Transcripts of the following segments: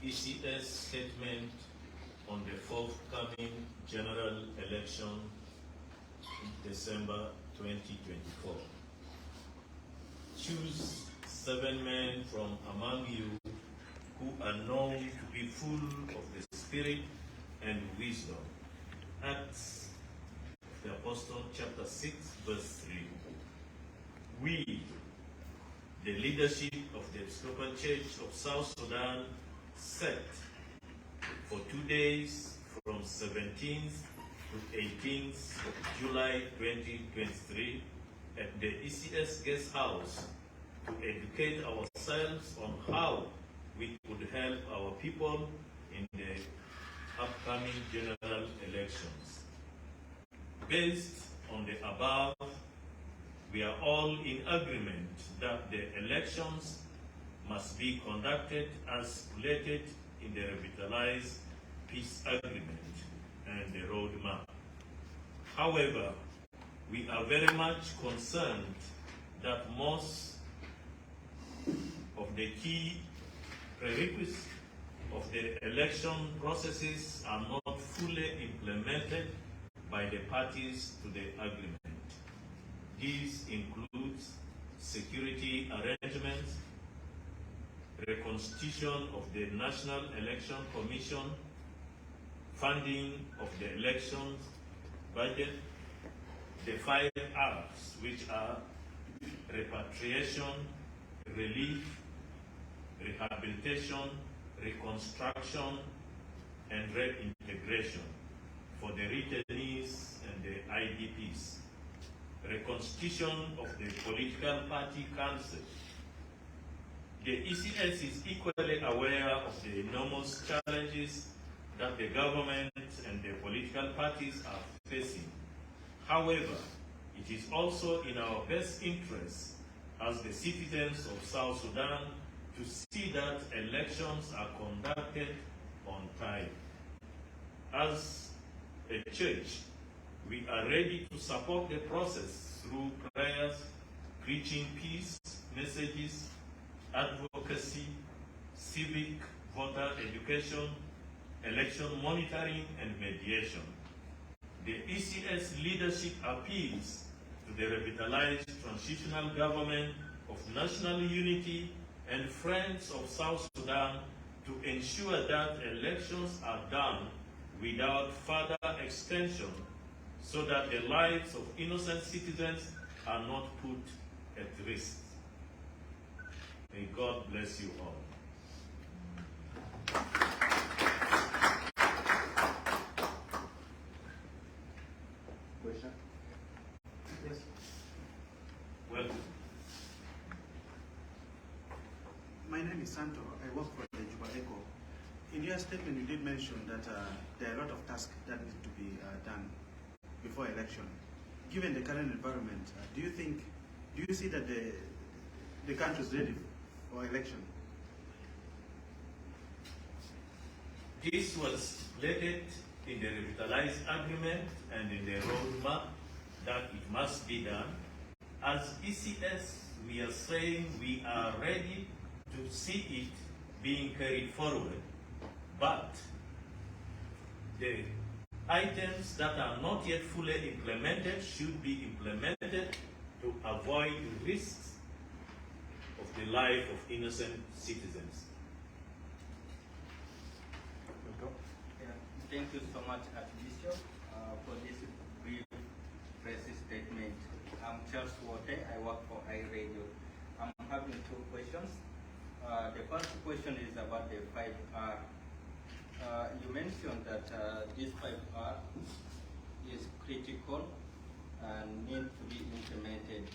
ECS statement on the forthcoming general election in December 2024. Choose 7 men from among you who are known to be full of the Spirit and wisdom. Acts of the Apostle, chapter 6, verse 3. We, the leadership of the Episcopal Church of South Sudan, set for 2 days from 17th to 18th of July 2023 at the ECS guest house to educate ourselves on how we could help our people in the upcoming general elections. Based on the above, we are all in agreement that the elections must be conducted as stipulated in the revitalized peace agreement and the roadmap. However, we are very much concerned that most of the key prerequisites of the election processes are not fully implemented by the parties to the agreement. These include security arrangements, reconstitution of the National Election Commission, funding of the elections budget, the 5 Rs, which are repatriation, relief, rehabilitation, reconstruction, and reintegration for the returnees and the IDPs, reconstitution of the political party council. The ECS is equally aware of the enormous challenges that the government and the political parties are facing. However, it is also in our best interest as the citizens of South Sudan to see that elections are conducted on time. As a church, we are ready to support the process through prayers, preaching peace messages, advocacy, civic voter education, election monitoring, and mediation. The ECS leadership appeals to the revitalized transitional government of national unity and Friends of South Sudan to ensure that elections are done without further extension so that the lives of innocent citizens are not put at risk. May God bless you all. Question? Yes. Welcome. My name is Santo. I work for the Juba Echo. In your statement, you did mention that there are a lot of tasks that need to be done before election. Given the current environment, do you see that the country is ready for election? This was stated in the revitalized agreement and in the roadmap that it must be done. As ECS, we are saying we are ready to see it being carried forward, but the items that are not yet fully implemented should be implemented to avoid the risks of the life of innocent citizens. Yeah, thank you so much, Archbishop, for this brief press statement. I'm Charles Wote. I work for iRadio. I'm having 2 questions. The first question is about the 5R. You mentioned that this 5R is critical and need to be implemented.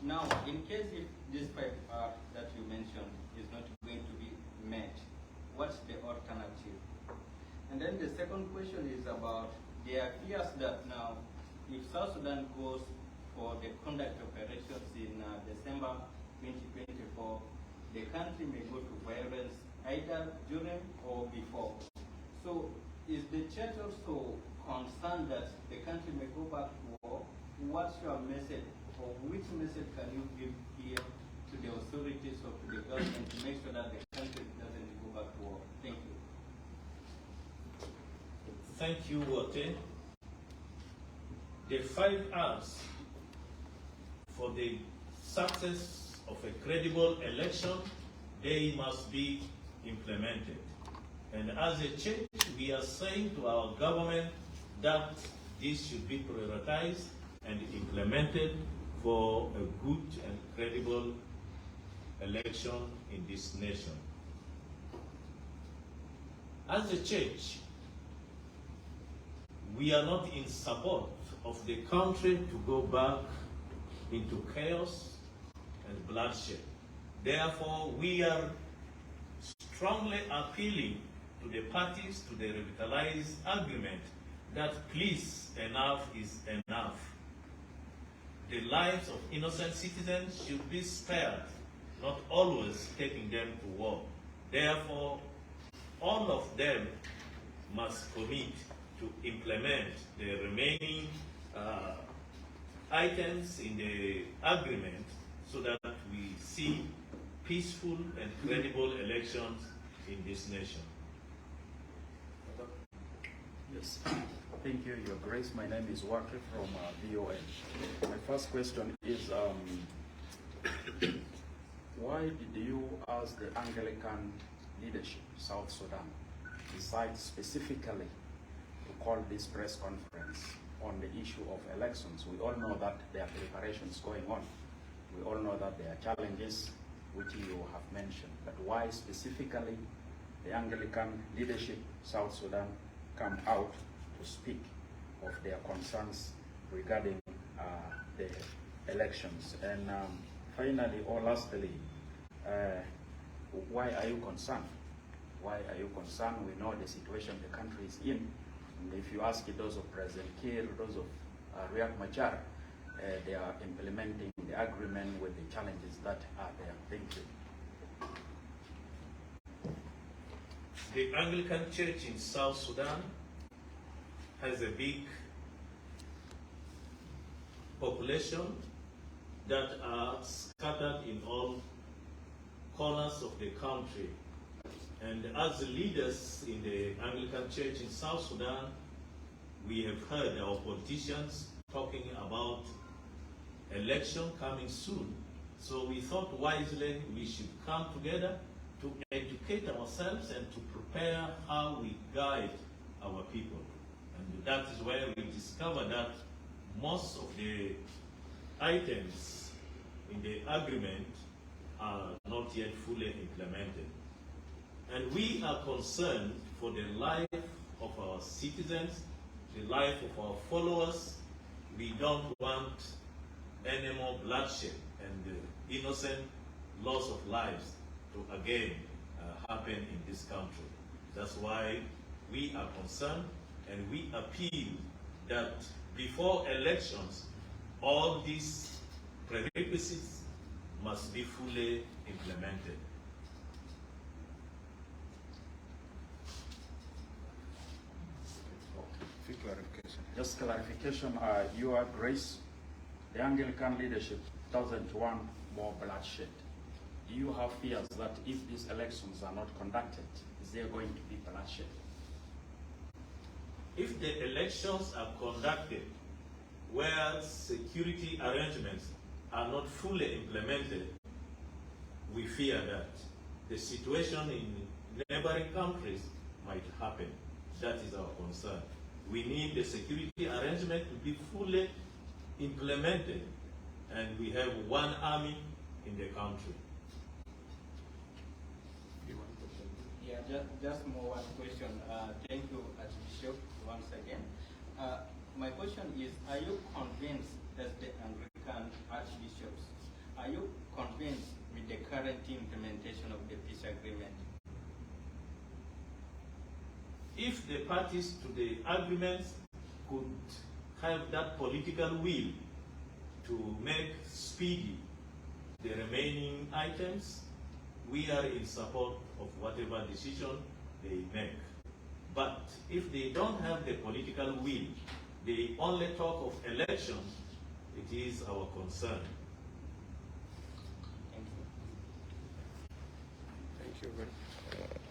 Now, in case if this 5R that you mentioned is not going to be met, what's the alternative? And then the second question is about the fears that now, if South Sudan goes for the conduct operations in December 2024, the country may go to violence either during or before. So is the church also concerned that the country may go back to war? What's your message or which message can you give here to the authorities or to the government to make sure that the country doesn't go back to war? Thank you. Thank you, Wote. The 5 R's for the success of a credible election, they must be implemented. And as a church, we are saying to our government that this should be prioritized and implemented for a good and credible election in this nation. As a church, we are not in support of the country to go back into chaos and bloodshed. Therefore, we are strongly appealing to the parties to the revitalized agreement that please, enough is enough. The lives of innocent citizens should be spared, not always taking them to war. Therefore, all of them must commit to implement the remaining items in the agreement so that we see peaceful and credible elections in this nation. Yes, thank you, Your Grace. My name is Waki from VON. My first question is, why did you, as the Anglican leadership, South Sudan, decide specifically to call this press conference on the issue of elections? We all know that there are preparations going on. We all know that there are challenges which you have mentioned. But why specifically the Anglican leadership, South Sudan, come out to speak of their concerns regarding the elections? And finally, or lastly, why are you concerned? Why are you concerned? We know the situation the country is in. And if you ask those of President Kiir, those of Riek Machar, they are implementing the agreement with the challenges that are there. Thank you. The Anglican Church in South Sudan has a big population that are scattered in all corners of the country. And as leaders in the Anglican Church in South Sudan, we have heard our politicians talking about election coming soon. So we thought wisely we should come together to educate ourselves and to prepare how we guide our people. And that is where we discovered that most of the items in the agreement are not yet fully implemented. And we are concerned for the life of our citizens, the life of our followers. We don't want any more bloodshed and innocent loss of lives to again happen in this country. That's why we are concerned, and we appeal that before elections, all these prerequisites must be fully implemented. Just clarification, Your Grace, the Anglican leadership doesn't want more bloodshed. Do you have fears that if these elections are not conducted, is there going to be bloodshed? If the elections are conducted where security arrangements are not fully implemented, we fear that the situation in neighboring countries might happen. That is our concern. We need the security arrangement to be fully implemented, and we have one army in the country. Yeah, just more one question. Thank you, Archbishop, once again. My question is, are you convinced as the Anglican archbishops, are you convinced with the current implementation of the peace agreement? If the parties to the agreements could have that political will to make speedy the remaining items, we are in support of whatever decision they make. But if they don't have the political will, they only talk of elections, It is our concern. Thank you. Thank you very much.